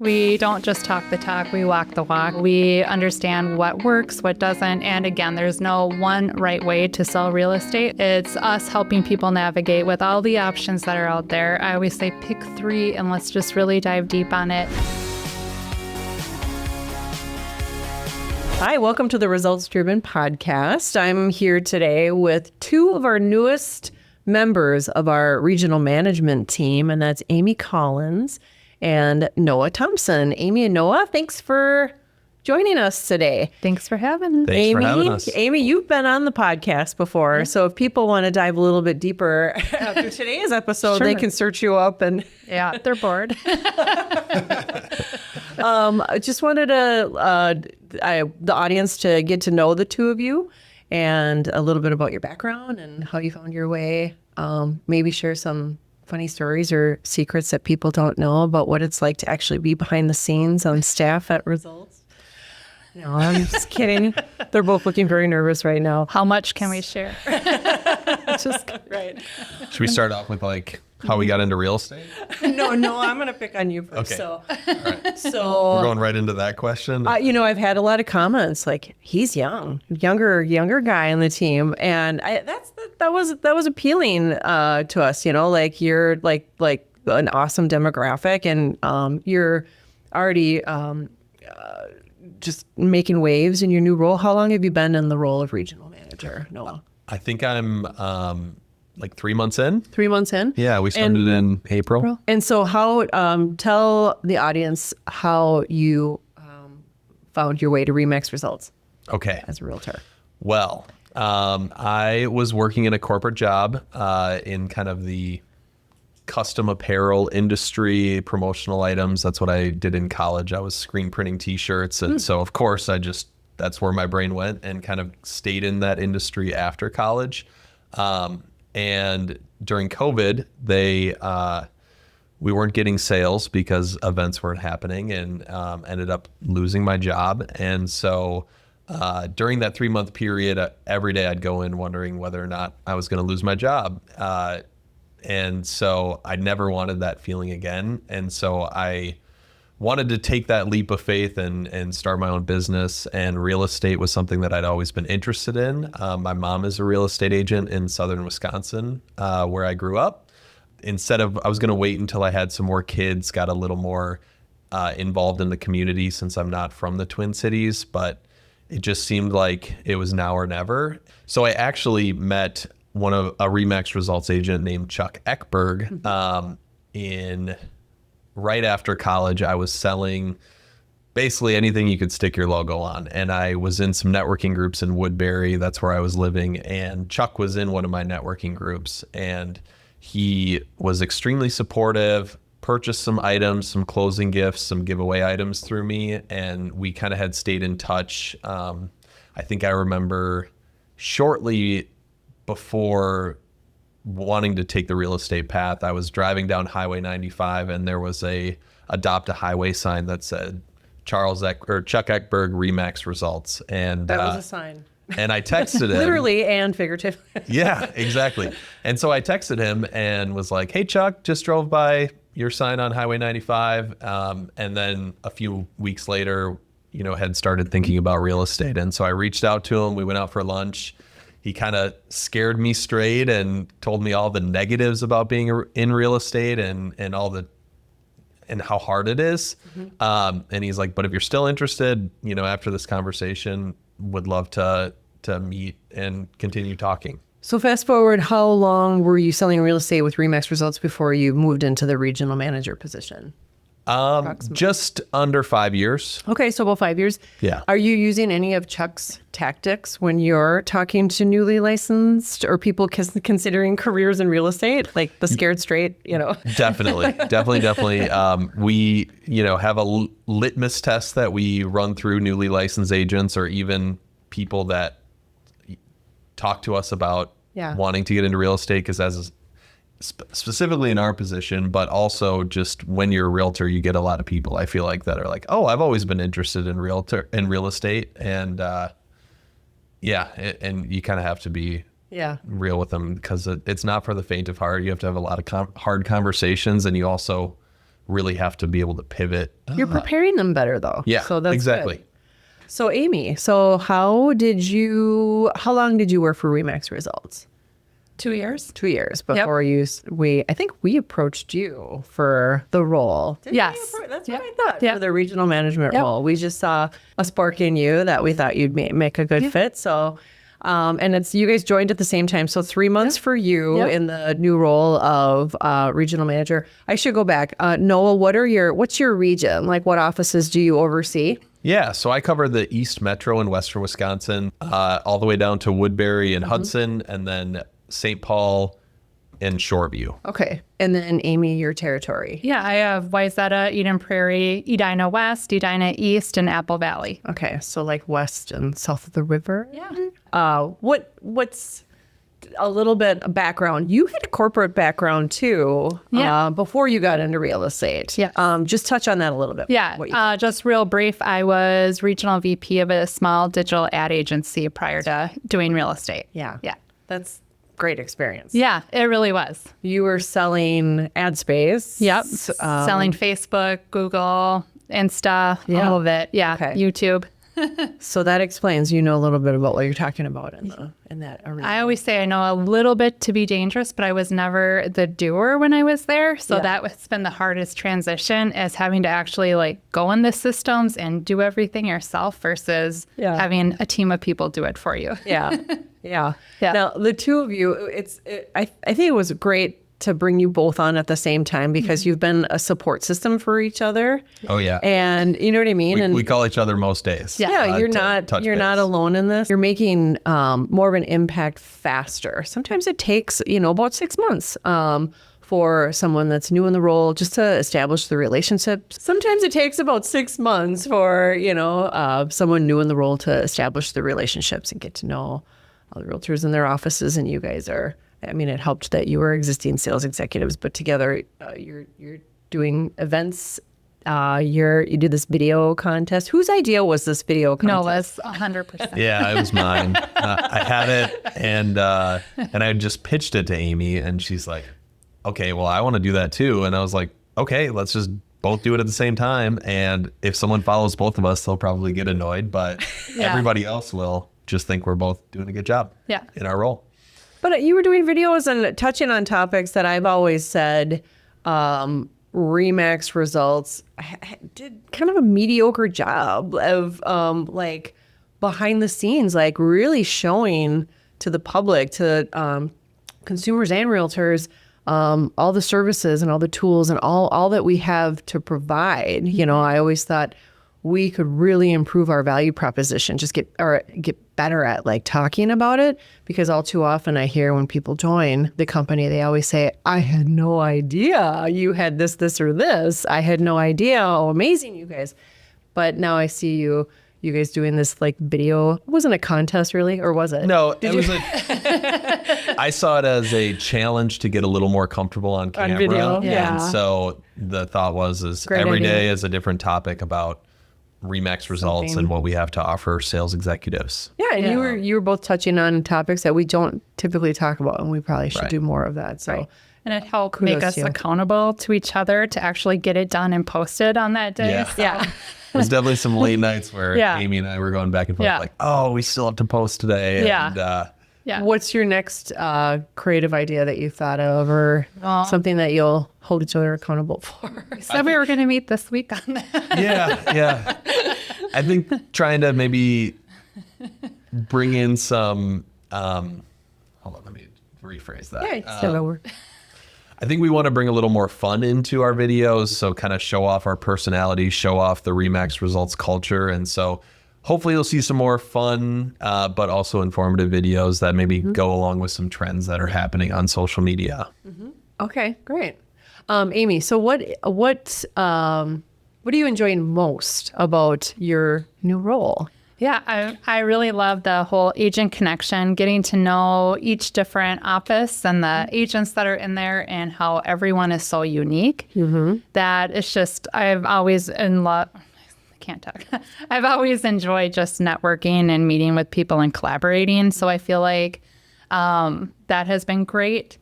We don't just talk the talk, we walk the walk. We understand what works, what doesn't. And again, there's no one right way to sell real estate. It's us helping people navigate with all the options that are out there. I always say pick 3 and let's just really dive deep on it. Hi, welcome to the Results Driven Podcast. I'm here today with 2 of our newest members of our regional management team, and that's Amy Collins and Noah Thompson. Amy and Noah, thanks for joining us today. Thanks for having us. Thanks for having us. Amy, you've been on the podcast before, so if people want to dive a little bit deeper after today's episode, they can search you up and... Yeah, they're bored. I just wanted the audience to get to know the 2 of you and a little bit about your background and how you found your way. Maybe share some funny stories or secrets that people don't know about what it's like to actually be behind the scenes on staff at Results. No, I'm just kidding. They're both looking very nervous right now. How much can we share? Just right. Should we start off with like how we got into real estate? No, I'm going to pick on you first. Okay. So, All right. so We're going right into that question. I've had a lot of comments like he's younger guy on the team, and that was appealing to us. Like you're like an awesome demographic, and you're already just making waves in your new role. How long have you been in the role of regional manager, Noah? I think I'm like 3 months in. 3 months in? Yeah, we started in April. And so how, tell the audience how you found your way to RE/MAX Results Okay. as a realtor. Well, I was working in a corporate job in kind of the custom apparel industry, promotional items. That's what I did in college. I was screen printing t-shirts. And so of course that's where my brain went and kind of stayed in that industry after college. And during COVID, we weren't getting sales because events weren't happening, and ended up losing my job. And so during that 3-month period, every day I'd go in wondering whether or not I was going to lose my job. And so I never wanted that feeling again. And so I wanted to take that leap of faith and start my own business. And real estate was something that I'd always been interested in. My mom is a real estate agent in southern Wisconsin, where I grew up. I was going to wait until I had some more kids, got a little more involved in the community since I'm not from the Twin Cities, but it just seemed like it was now or never. So I actually met a RE/MAX Results agent named Chuck Eckberg right after college. I was selling basically anything you could stick your logo on. And I was in some networking groups in Woodbury. That's where I was living. And Chuck was in one of my networking groups, and he was extremely supportive, purchased some items, some closing gifts, some giveaway items through me. And we kind of had stayed in touch. I think I remember shortly before wanting to take the real estate path, I was driving down Highway 95, and there was a Adopt a Highway sign that said Chuck Eckberg RE/MAX Results. And That was a sign. And I texted him. Literally and figuratively. Yeah, exactly. And so I texted him and was like, "Hey Chuck, just drove by your sign on Highway 95." And then a few weeks later, had started thinking about real estate. And so I reached out to him. We went out for lunch. He kind of scared me straight and told me all the negatives about being in real estate and how hard it is. Mm-hmm. And he's like, "But if you're still interested, after this conversation, would love to meet and continue talking." So fast forward, how long were you selling real estate with RE/MAX Results before you moved into the regional manager position? Just under 5 years. Okay, so about 5 years. Yeah. Are you using any of Chuck's tactics when you're talking to newly licensed or people considering careers in real estate, like the scared straight, Definitely. We, have a litmus test that we run through newly licensed agents or even people that talk to us about wanting to get into real estate, because specifically in our position, but also just when you're a realtor, you get a lot of people, I feel like, that are like, "Oh, I've always been interested in real estate." And and you kind of have to be real with them, because it's not for the faint of heart. You have to have a lot of hard conversations, and you also really have to be able to pivot. You're preparing them better though. Yeah, So that's exactly. good. So Amy, how long did you work for Remax Results? 2 years. 2 years before I think we approached you for the role. Didn't Yes. we that's Yep. what I thought, Yep. for the regional management Yep. role. We just saw a spark in you that we thought you'd make a good fit. So, and it's you guys joined at the same time. So 3 months for you Yep. in the new role of regional manager. I should go back. Noah, what's your region? Like, what offices do you oversee? Yeah, so I cover the East Metro in Western Wisconsin, all the way down to Woodbury and Hudson, and then St. Paul and Shoreview. Okay. And then Amy, your territory. Yeah, I have Wayzata, Eden Prairie, Edina West, Edina East, and Apple Valley. Okay. So like west and south of the river. Yeah. What's a little bit of background? You had corporate background too. Yeah. Before you got into real estate. Yes. Just touch on that a little bit. Yeah, just real brief. I was regional VP of a small digital ad agency prior to doing real estate. Yeah. Yeah. That's great experience. Yeah, it really was. You were selling ad space. Yep. Selling Facebook, Google, Insta, all of it. Yeah. Okay. YouTube. So that explains, a little bit about what you're talking about in that arena. I always say I know a little bit to be dangerous, but I was never the doer when I was there. So that's been the hardest transition, is having to actually like go in the systems and do everything yourself versus having a team of people do it for you. Yeah. Yeah. Yeah. Now, the two of you, I think it was great to bring you both on at the same time because you've been a support system for each other. Oh, yeah. And you know what I mean? We call each other most days. Yeah, you're not alone in this. You're making more of an impact faster. Sometimes it takes, about 6 months for someone that's new in the role just to establish the relationship. Sometimes it takes about 6 months for, someone new in the role to establish the relationships and get to know all the realtors in their offices. And you guys it helped that you were existing sales executives, but together you're doing events. You did this video contest. Whose idea was this video contest? No, it was 100%. Yeah, it was mine. I had it, and I just pitched it to Amy, and she's like, "Okay, well, I want to do that too." And I was like, "Okay, let's just both do it at the same time. And if someone follows both of us, they'll probably get annoyed, but everybody else will just think we're both doing a good job in our role." But you were doing videos and touching on topics that I've always said Remax Results did kind of a mediocre job of like behind the scenes, like really showing to the public, to consumers and realtors, all the services and all the tools and all that we have to provide. I always thought we could really improve our value proposition, just get better at like talking about it, because all too often I hear when people join the company, they always say, "I had no idea you had this, or this. I had no idea how amazing you guys." But now I see you guys doing this like video. It wasn't a contest really, or was it? No, I saw it as a challenge to get a little more comfortable on camera. On video, And so the thought was Great every idea. day is a different topic about Remax Results and what we have to offer sales executives. Yeah, and you were both touching on topics that we don't typically talk about, and we probably should do more of that. So, And it helped make us accountable to each other to actually get it done and posted on that day. Yeah. So. There's definitely some late nights where Amy and I were going back and forth like, "Oh, we still have to post today." Yeah. And, What's your next creative idea that you thought of, or something that you'll hold each other accountable for? We said we were going to meet this week on that. Yeah. I think trying to maybe bring in some, hold on, let me rephrase that. I think we want to bring a little more fun into our videos. So kind of show off our personality, show off the Remax Results culture. And so hopefully you'll see some more fun, but also informative videos that maybe go along with some trends that are happening on social media. Okay, great. Amy, so what are you enjoying most about your new role? Yeah, I really love the whole agent connection, getting to know each different office and the agents that are in there and how everyone is so unique. That it's just, I've always I've always enjoyed just networking and meeting with people and collaborating. So I feel like that has been great.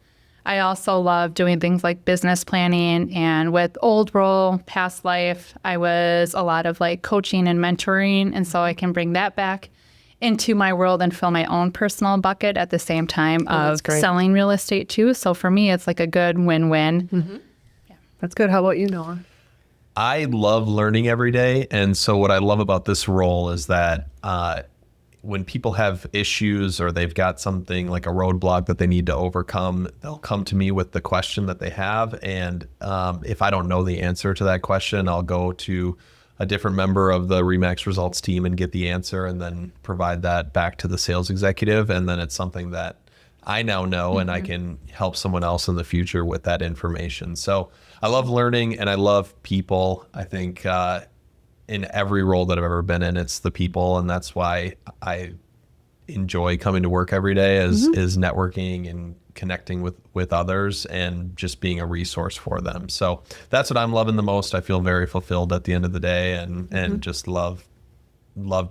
I also love doing things like business planning, and with old role, past life, I was a lot of like coaching and mentoring. And so I can bring that back into my world and fill my own personal bucket at the same time of selling real estate too. So for me, it's like a good win-win. That's good. How about you, Noah? I love learning every day. And so what I love about this role is that when people have issues or they've got something like a roadblock that they need to overcome, they'll come to me with the question that they have. And if I don't know the answer to that question, I'll go to a different member of the RE/MAX results team and get the answer and then provide that back to the sales executive. And then it's something that I now know and I can help someone else in the future with that information. So I love learning and I love people. I think in every role that I've ever been in, it's the people. And that's why I enjoy coming to work every day is networking and connecting with others and just being a resource for them. So that's what I'm loving the most. I feel very fulfilled at the end of the day and just love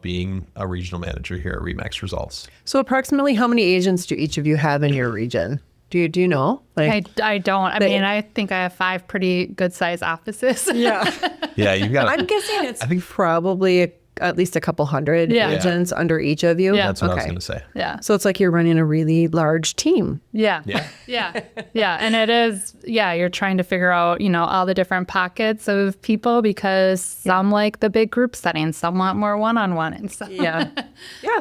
being a regional manager here at RE/MAX Results. So approximately how many agents do each of you have in your region? Do you know? Like, I don't. I mean, I think I have 5 pretty good sized offices. yeah. Yeah, you've got. I'm guessing it's probably at least a couple hundred agents under each of you. Yeah. That's what I was going to say. Yeah. So it's like you're running a really large team. Yeah. Yeah. Yeah. And it is, you're trying to figure out, all the different pockets of people because some like the big group setting, some want more one-on-one. And so, Yeah.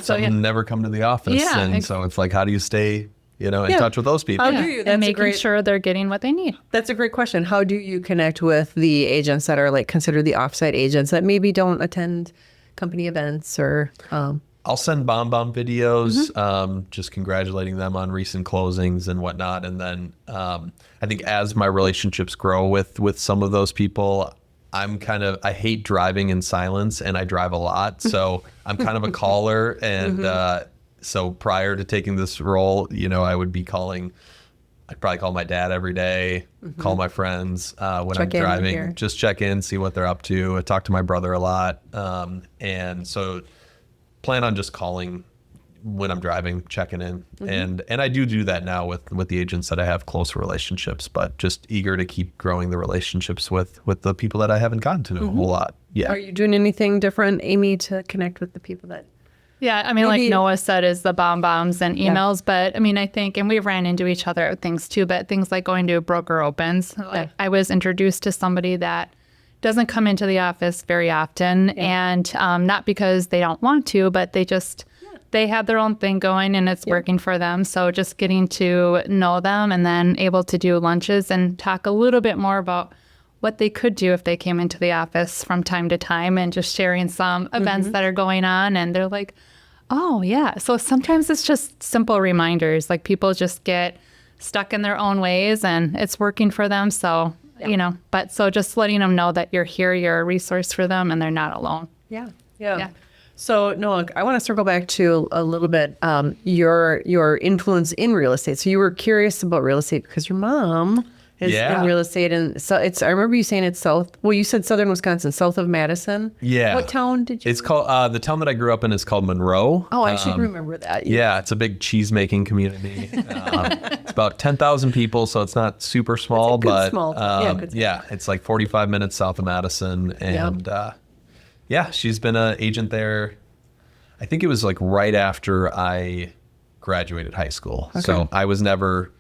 Some never come to the office. Yeah. And so it's like, how do you stay, in touch with those people? How do you? and making sure they're getting what they need. That's a great question. How do you connect with the agents that are like considered the offsite agents that maybe don't attend company events or I'll send BombBomb videos, just congratulating them on recent closings and whatnot. And then I think as my relationships grow with some of those people, I hate driving in silence and I drive a lot. So I'm kind of a caller. And so prior to taking this role, I would be I'd probably call my dad every day, call my friends when I'm driving, just check in, see what they're up to. I talk to my brother a lot. And so plan on just calling when I'm driving, checking in. And I do that now with the agents that I have close relationships, but just eager to keep growing the relationships with the people that I haven't gotten to know a whole lot. Yeah. Are you doing anything different, Amy, to connect with the people that... Yeah, I mean, like Noah said, is the bombs and emails. But I mean, I think, and we've ran into each other at things too, but things like going to broker opens. Like I was introduced to somebody that doesn't come into the office very often. And not because they don't want to, but they have their own thing going and it's working for them. So just getting to know them and then able to do lunches and talk a little bit more about what they could do if they came into the office from time to time and just sharing some events that are going on. And they're like, oh, yeah. So sometimes it's just simple reminders. Like people just get stuck in their own ways and it's working for them. So, but so just letting them know that you're here, you're a resource for them and they're not alone. Yeah. So, Noah, I want to circle back to a little bit your influence in real estate. So you were curious about real estate because your mom is in real estate. And so I remember you saying it's you said southern Wisconsin, south of Madison. Yeah. What town did you? It's called, the town that I grew up in is called Monroe. Oh, I should remember that. Yeah, it's a big cheese making community. It's about 10,000 people, so it's not super small, but it's like 45 minutes south of Madison. And she's been an agent there. I think it was like right after I graduated high school. Okay. So I was never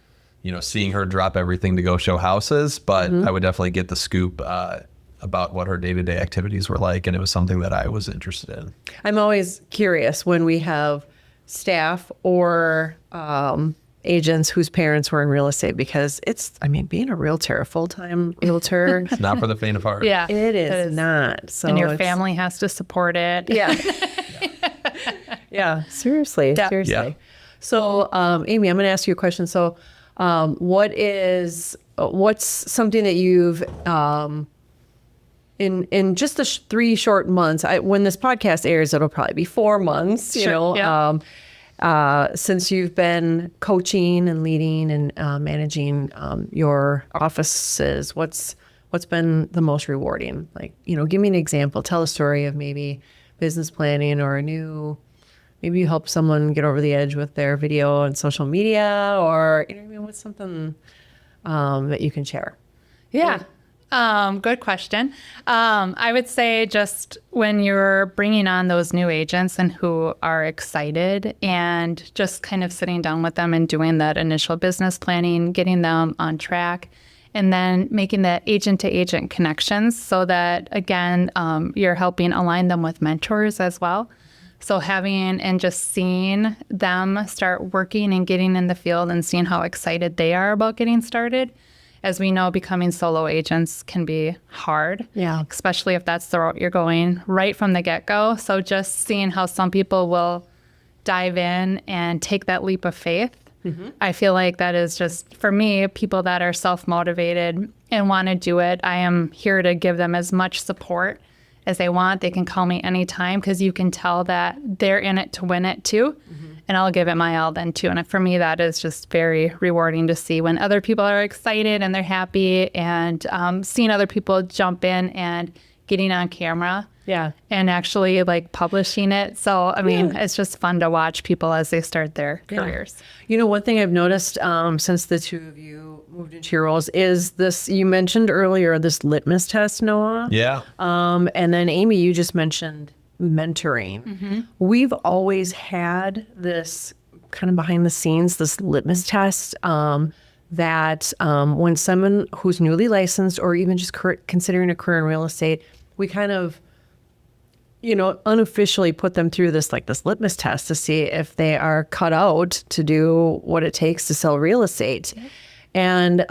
seeing her drop everything to go show houses, but I would definitely get the scoop about what her day-to-day activities were like, and it was something that I was interested in. I'm always curious when we have staff or agents whose parents were in real estate because being a realtor, a full-time realtor. It's not for the faint of heart. Yeah. It is not. So and your family has to support it. Yeah. Seriously. Yeah. So, Amy, I'm going to ask you a question. So, what's something that you've in just the 3 short months, when this podcast airs, it'll probably be 4 months, since you've been coaching and leading and managing your offices. What's been the most rewarding? Like, give me an example. Tell a story of maybe business planning or maybe you help someone get over the edge with their video and social media, or what's something that you can share? Yeah. Good question. I would say just when you're bringing on those new agents and who are excited and just kind of sitting down with them and doing that initial business planning, getting them on track, and then making the agent to agent connections so that, again, you're helping align them with mentors as well. So having and just seeing them start working and getting in the field and seeing how excited they are about getting started. As we know, becoming solo agents can be hard, especially if that's the route you're going right from the get-go. So just seeing how some people will dive in and take that leap of faith, I feel like that is just, for me, people that are self-motivated and want to do it, I am here to give them as much support as they want. They can call me anytime because you can tell that they're in it to win it too. And I'll give it my all then too. And for me, that is just very rewarding to see when other people are excited and they're happy, and seeing other people jump in and getting on camera. And actually like publishing it. So, I mean, it's just fun to watch people as they start their careers. You know, one thing I've noticed since the two of you moved into your roles is this, you mentioned earlier, this litmus test, Noah. Yeah. And then Amy, you just mentioned mentoring. We've always had this kind of behind the scenes, this litmus test that when someone who's newly licensed or even just considering a career in real estate, we kind of, you know, unofficially put them through this litmus test to see if they are cut out to do what it takes to sell real estate. And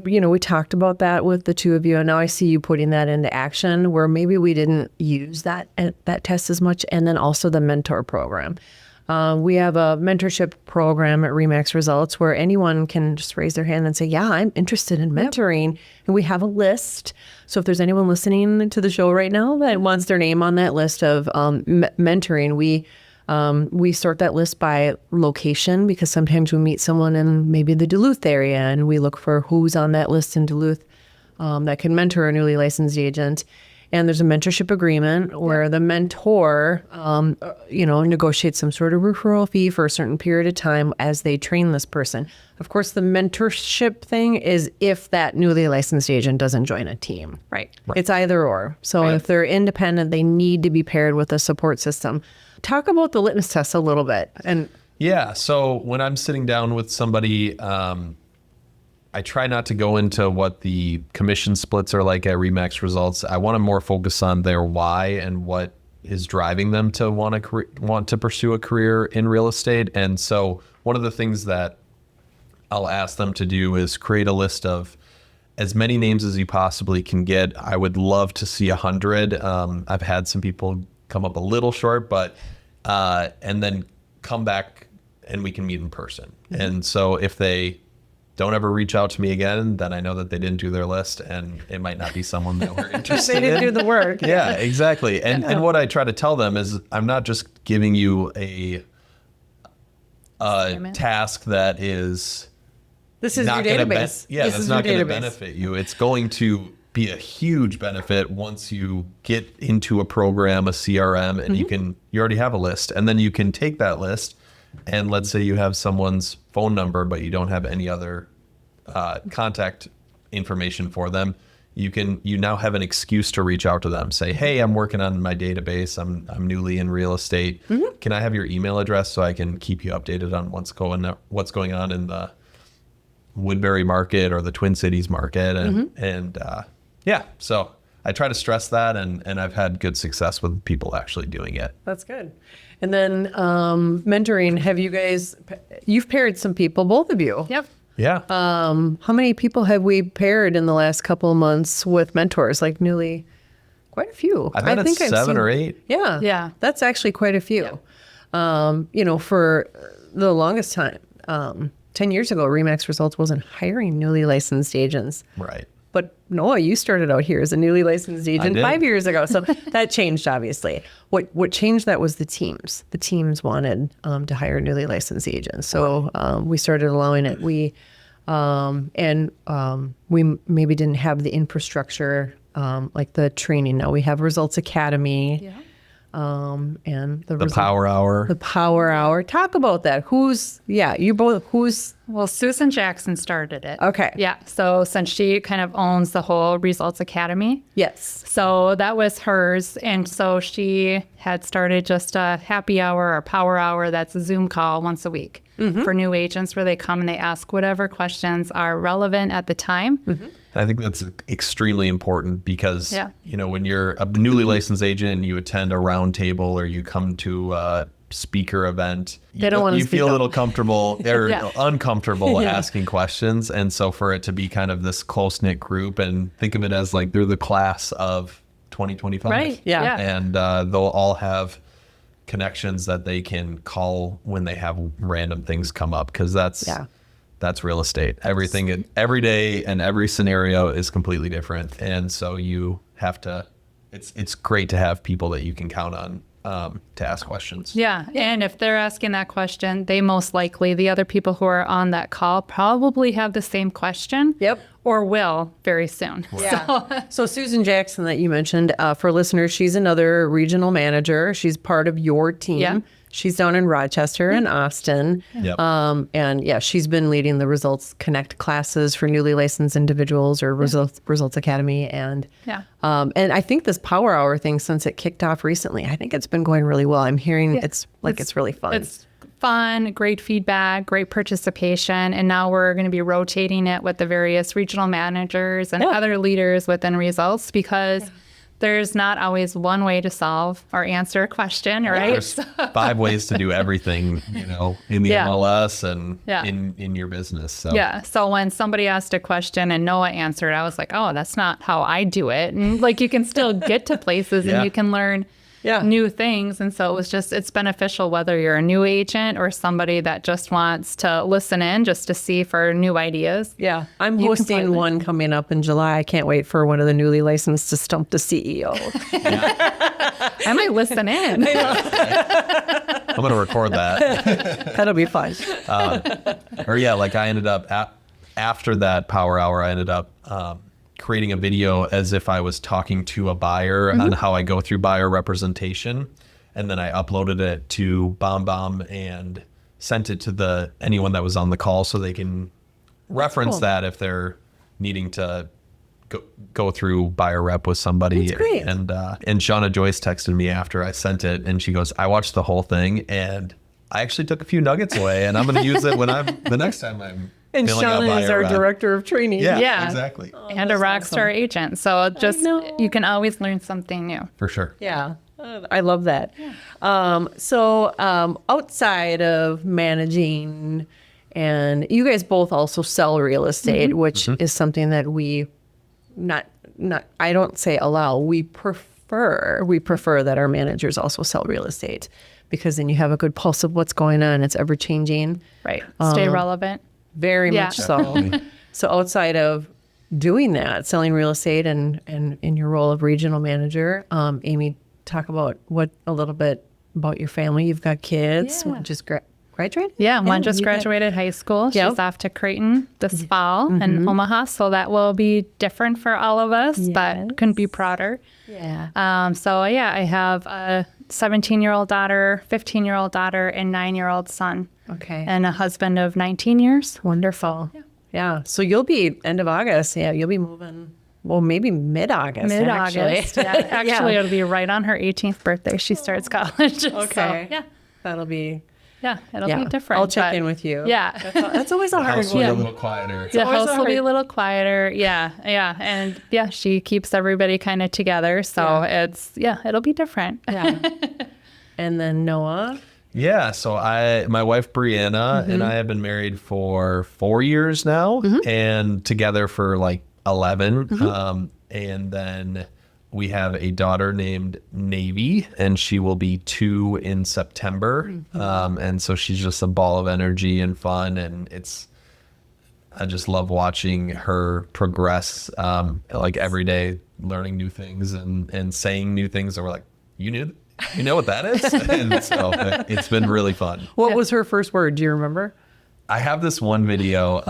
you know, we talked about that with the two of you, and now I see you putting that into action where maybe we didn't use that test as much. And then also the mentor program. We have a mentorship program at RE/MAX Results where anyone can just raise their hand and say, yeah, I'm interested in mentoring. And we have a list. So if there's anyone listening to the show right now that wants their name on that list of mentoring, we sort that list by location, because sometimes we meet someone in maybe the Duluth area and we look for who's on that list in Duluth that can mentor a newly licensed agent. And there's a mentorship agreement where the mentor, you know, negotiates some sort of referral fee for a certain period of time as they train this person. Of course, the mentorship thing is if that newly licensed agent doesn't join a team. Right. It's either or. So if they're independent, they need to be paired with a support system. Talk about the litmus test a little bit. And yeah, so when I'm sitting down with somebody, I try not to go into what the commission splits are like at RE/MAX Results. I want to more focus on their why and what is driving them to want to pursue a career in real estate. And so one of the things that I'll ask them to do is create a list of as many names as you possibly can get. I would love to see 100. I've had some people come up a little short, but and then come back and we can meet in person. And so if they don't ever reach out to me again, then I know that they didn't do their list and it might not be someone that we're interested in. they didn't do the work. Yeah, exactly. And what I try to tell them is I'm not just giving you a task that is This is not your gonna database. that's not going to benefit you. It's going to be a huge benefit once you get into a program, a CRM, and you already have a list. And then you can take that list and let's say you have someone's phone number, but you don't have any other contact information for them. You now have an excuse to reach out to them. Say, hey, I'm working on my database. I'm newly in real estate. Can I have your email address so I can keep you updated on what's going on in the Woodbury market or the Twin Cities market? And so I try to stress that, and I've had good success with people actually doing it. That's good. And then mentoring, you've paired some people, both of you. Yep. Yeah. How many people have we paired in the last couple of months with mentors, like newly? Quite a few. I think it's 7 or 8. Yeah. Yeah. That's actually quite a few. Yep. You know, for the longest time, 10 years ago, RE/MAX Results wasn't hiring newly licensed agents. Right. But Noah, you started out here as a newly licensed agent 5 years ago. So that changed, obviously. What changed that was the teams. The teams wanted to hire newly licensed agents. So we started allowing it. We maybe didn't have the infrastructure like the training. Now we have Results Academy. and the Power Hour. The Power Hour. Talk about that. Who's Well, Susan Jackson started it. Okay. Yeah. So since she kind of owns the whole Results Academy. Yes. So that was hers. And so she had started just a happy hour or power hour. That's a Zoom call once a week for new agents where they come and they ask whatever questions are relevant at the time. I think that's extremely important because, Yeah. you know, when you're a newly licensed agent and you attend a round table or you come to a speaker event, They don't want to you speak feel a up. little comfortable or Yeah. uncomfortable asking questions. And so for it to be kind of this close-knit group, and think of it as like they're the class of 2025. Right. Yeah. And they'll all have connections that they can call when they have random things come up, because that's real estate. Everything, every day and every scenario is completely different. And so you have to, it's great to have people that you can count on to ask questions. Yeah. And if they're asking that question, they most likely, the other people who are on that call probably have the same question. Yep. Or will very soon. Yeah. So Susan Jackson that you mentioned, for listeners, she's another regional manager. She's part of your team. Yeah. She's down in Rochester and Austin. Yep. And yeah, she's been leading the Results Connect classes for newly licensed individuals, or Results Academy. And Yeah. and I think this Power Hour thing, since it kicked off recently, I think it's been going really well. I'm hearing it's really fun. It's fun, great feedback, great participation. And now we're going to be rotating it with the various regional managers and other leaders within Results, because there's not always one way to solve or answer a question, right? There's 5 ways to do everything, you know, in the Yeah. MLS and Yeah. in your business. So Yeah. So when somebody asked a question and Noah answered, I was like, oh, that's not how I do it. And like, you can still get to places Yeah. and you can learn new things. And so it's beneficial whether you're a new agent or somebody that just wants to listen in just to see for new ideas. Yeah, I'm You hosting completely- one coming up in July. I can't wait for one of the newly licensed to stump the CEO. I might listen in. I'm going to record that. That'll be fun. Or yeah, like I ended up after that Power Hour, I ended up creating a video as if I was talking to a buyer on how I go through buyer representation, and then I uploaded it to BombBomb and sent it to anyone that was on the call so they can reference cool. that if they're needing to go through buyer rep with somebody. That's great. And Shauna Joyce texted me after I sent it, and she goes, I watched the whole thing and I actually took a few nuggets away, and I'm going to use it when the next time I'm And filling out Shauna is buyer our rep. director of training. Yeah, Yeah. exactly. And a rock star agent. So you can always learn something new. For sure. Yeah, I love that. So outside of managing, and you guys both also sell real estate, which is something that we not I don't say allow, we prefer that our managers also sell real estate, because then you have a good pulse of what's going on. It's ever changing. Right. Stay relevant. Very Yeah. much so. So outside of doing that, selling real estate and in your role of regional manager, Amy, talk about a little bit about your family. You've got kids. Yeah. One just graduated? Yeah, one just you got- graduated high school. Yep. She's off to Creighton this fall in Omaha. So that will be different for all of us, but couldn't be prouder. Yeah. So yeah, I have a 17-year-old daughter, 15-year-old daughter, and 9-year-old son. Okay. And a husband of 19 years. Wonderful. Yeah. So you'll be end of August. Yeah. You'll be moving. Well, maybe mid-August. Mid-August. Actually. Yeah, actually, it'll be right on her 18th birthday. She starts college. Okay. So, That'll be. it'll be different. I'll check but- in with you. Yeah. That's always a hard House will be a one. little quieter. The always house will be a hard. little quieter. Yeah. And she keeps everybody kind of together. So it'll be different. Yeah. And then Noah. Yeah, so my wife Brianna and I have been married for 4 years now, and together for like 11. And then we have a daughter named Navy, and she will be 2 in September. And so she's just a ball of energy and fun, and I just love watching her progress, like every day, learning new things and saying new things that we're like, you know what that is? And so it's been really fun. What was her first word? Do you remember? I have this one video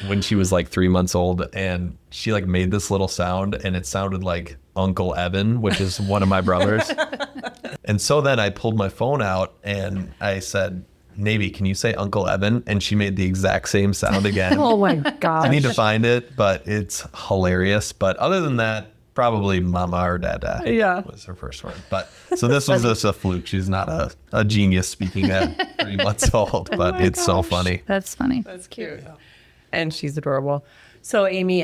when she was like 3 months old, and she like made this little sound, and it sounded like Uncle Evan, which is one of my brothers. And so then I pulled my phone out and I said, Navy, can you say Uncle Evan? And she made the exact same sound again. Oh my gosh. I need to find it, but it's hilarious. But other than that, probably Mama or Dada was her first one. But so this was just a fluke. She's not a genius speaking at 3 months old, but it's so funny. That's funny. That's cute. And she's adorable. So Amy,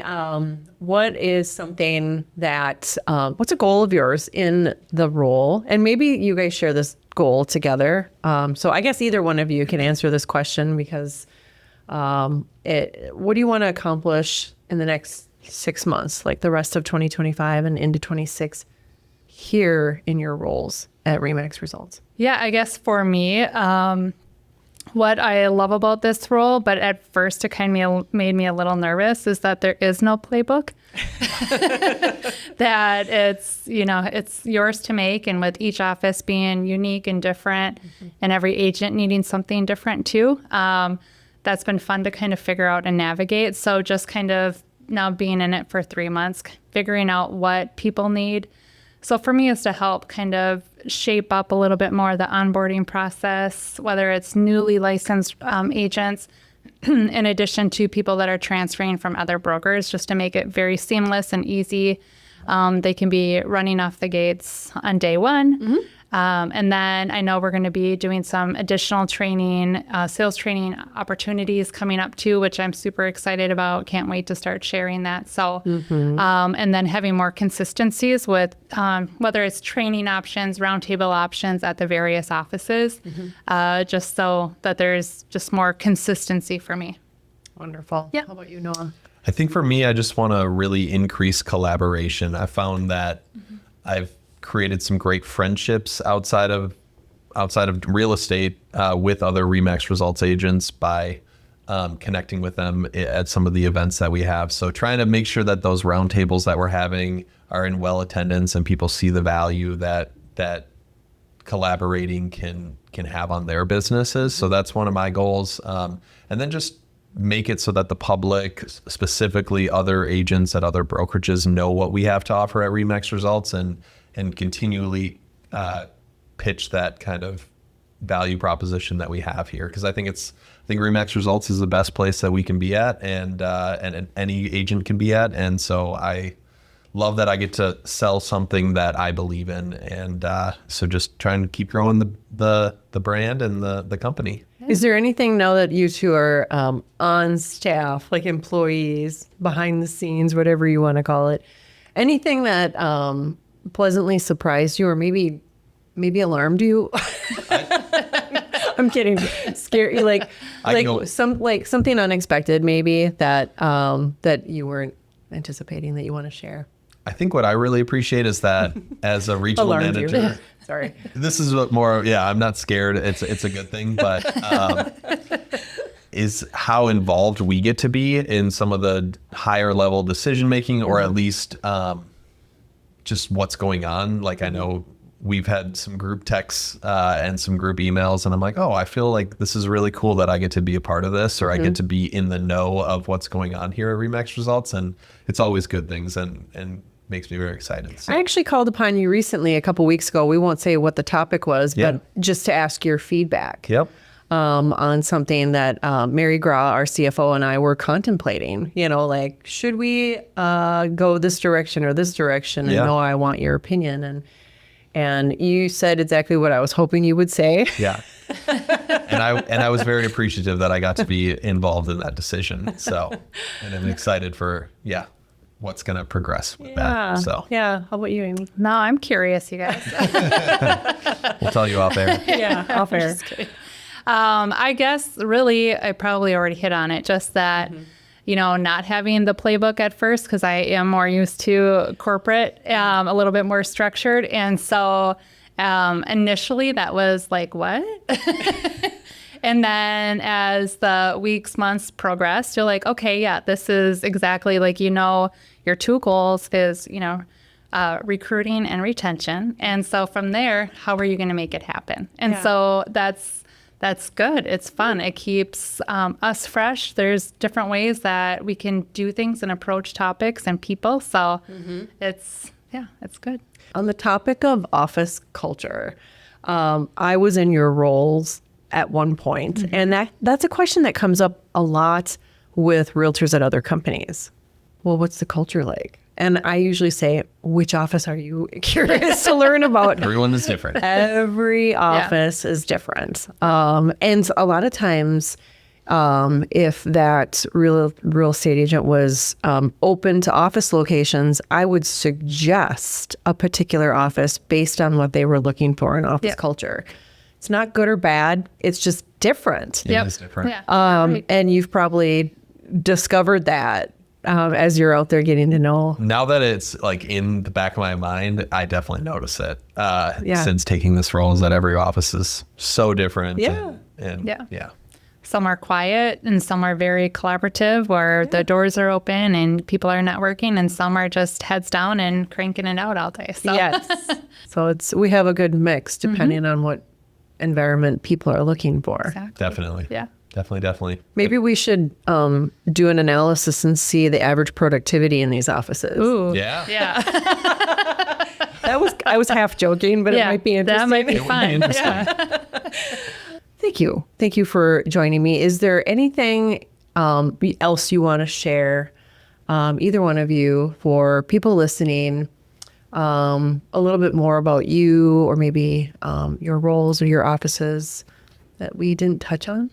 what is something that, what's a goal of yours in the role? And maybe you guys share this goal together. So I guess either one of you can answer this question because what do you want to accomplish in the next 6 months, like the rest of 2025 and into 26 here in your roles at RE/MAX Results? Yeah, I guess for me, what I love about this role, but at first it kind of made me a little nervous, is that there is no playbook. That it's yours to make, and with each office being unique and different, and every agent needing something different too. That's been fun to kind of figure out and navigate. So just kind of now being in it for 3 months, figuring out what people need. So for me, is to help kind of shape up a little bit more the onboarding process, whether it's newly licensed agents, in addition to people that are transferring from other brokers, just to make it very seamless and easy. They can be running off the gates on day one. And then I know we're going to be doing some additional training, sales training opportunities coming up too, which I'm super excited about. Can't wait to start sharing that. So, and then having more consistencies with whether it's training options, roundtable options at the various offices, just so that there's just more consistency for me. Wonderful. Yeah. How about you, Noah? I think for me, I just want to really increase collaboration. I found that I've created some great friendships outside of real estate with other RE/MAX Results agents by connecting with them at some of the events that we have. So trying to make sure that those roundtables that we're having are in well attendance and people see the value that collaborating can have on their businesses. So that's one of my goals. And then just make it so that the public, specifically other agents at other brokerages, know what we have to offer at RE/MAX Results and continually pitch that kind of value proposition that we have here. Because I think RE/MAX Results is the best place that we can be at, and any agent can be at. And so I love that I get to sell something that I believe in, and so just trying to keep growing the brand and the company. Is there anything now that you two are on staff, like employees, behind the scenes, whatever you want to call it, anything that pleasantly surprised you or maybe alarmed you? I'm kidding. Scared you, like something unexpected maybe that that you weren't anticipating that you want to share? I think what I really appreciate is that as a regional Alarmed manager, you. Sorry. This is what more, I'm not scared. It's a good thing, but is how involved we get to be in some of the higher level decision making, or at least just what's going on. Like I know we've had some group texts and some group emails, and I'm like, oh, I feel like this is really cool that I get to be a part of this, or I get to be in the know of what's going on here at RE/MAX Results, and it's always good things and makes me very excited. So. I actually called upon you recently a couple weeks ago. We won't say what the topic was, but just to ask your feedback. On something that Mary Graw, our CFO, and I were contemplating. Like, should we go this direction or this direction? And no, I want your opinion. And you said exactly what I was hoping you would say. Yeah. And I was very appreciative that I got to be involved in that decision. So, and I'm excited for what's going to progress with that. So how about you, Amy? No, I'm curious, you guys. We'll tell you off air. Off air. I guess really, I probably already hit on it. Just that, not having the playbook at first, because I am more used to corporate, a little bit more structured. And so initially that was like, what? And then as the weeks, months progressed, you're like, okay, this is exactly like, your two goals is, recruiting and retention. And so from there, how are you going to make it happen? And so that's good. It's fun. It keeps us fresh. There's different ways that we can do things and approach topics and people. So it's yeah, it's good. On the topic of office culture, I was in your roles at one point, and that's a question that comes up a lot with realtors at other companies. Well, what's the culture like? And I usually say, which office are you curious to learn about? Everyone is different. Every office is different. And a lot of times, if that real estate agent was open to office locations, I would suggest a particular office based on what they were looking for in office culture. It's not good or bad. It's just different. It is different. Yeah. Right. And you've probably discovered that as you're out there getting to know. Now that it's like in the back of my mind, I definitely notice it. Yeah. Since taking this role, is that every office is so different. Yeah. And yeah. Some are quiet and some are very collaborative where the doors are open and people are networking, and some are just heads down and cranking it out all day. So. Yes. So we have a good mix depending on what environment people are looking for. Exactly. Definitely. Yeah. Definitely. Maybe we should do an analysis and see the average productivity in these offices. Ooh. Yeah. Yeah. I was half joking, but it might be interesting. That might be It would be fun. interesting. Yeah. Thank you. Thank you for joining me. Is there anything else you want to share, either one of you, for people listening, a little bit more about you or maybe your roles or your offices that we didn't touch on?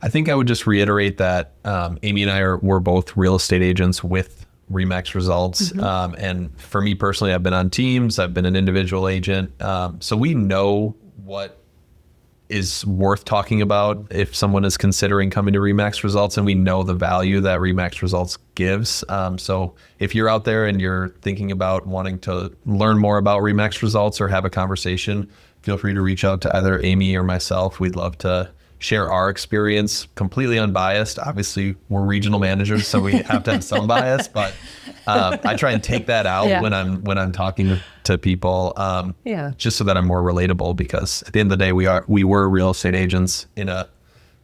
I think I would just reiterate that Amy and I were both real estate agents with RE/MAX results. And for me personally, I've been on teams, I've been an individual agent. So we know what is worth talking about if someone is considering coming to RE/MAX results, and we know the value that RE/MAX results gives. So if you're out there and you're thinking about wanting to learn more about RE/MAX results or have a conversation, feel free to reach out to either Amy or myself. We'd love to share our experience, completely unbiased. Obviously, we're regional managers, so we have to have some bias, but I try and take that out when I'm talking to people, just so that I'm more relatable, because at the end of the day, we were real estate agents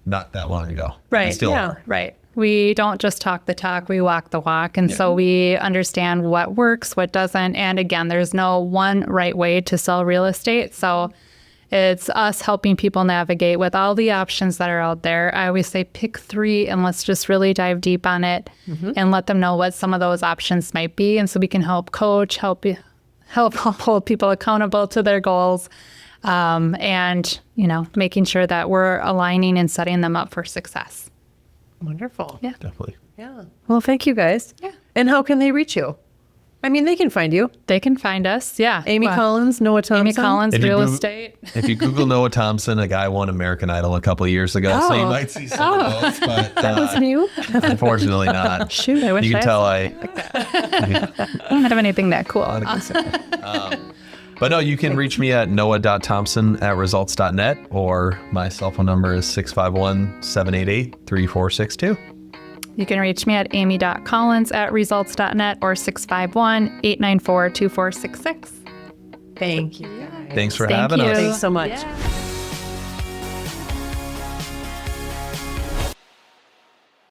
not that long ago. Right. And still are. Right. We don't just talk the talk, we walk the walk. And so we understand what works, what doesn't. And again, there's no one right way to sell real estate. So it's us helping people navigate with all the options that are out there. I always say pick 3 and let's just really dive deep on it and let them know what some of those options might be. And so we can help coach, help hold people accountable to their goals, and, making sure that we're aligning and setting them up for success. Wonderful. Yeah. Definitely. Yeah. Well, thank you guys. Yeah. And how can they reach you? I mean, they can find you. They can find us. Yeah. Amy Collins, Noah Thompson. Amy Collins, If you real Google- estate. If you Google Noah Thompson, a guy won American Idol a couple of years ago, so you Oh. might see some of those, but Wasn't you? unfortunately not. Shoot, I wish You I can had tell I don't have anything that cool. But no, you can reach me at noah.thompson@results.net, or my cell phone number is 651-788-3462. You can reach me at amy.collins@results.net or 651-894-2466. Thank you. Thanks for Thank having you. us. Thanks so much. Yeah.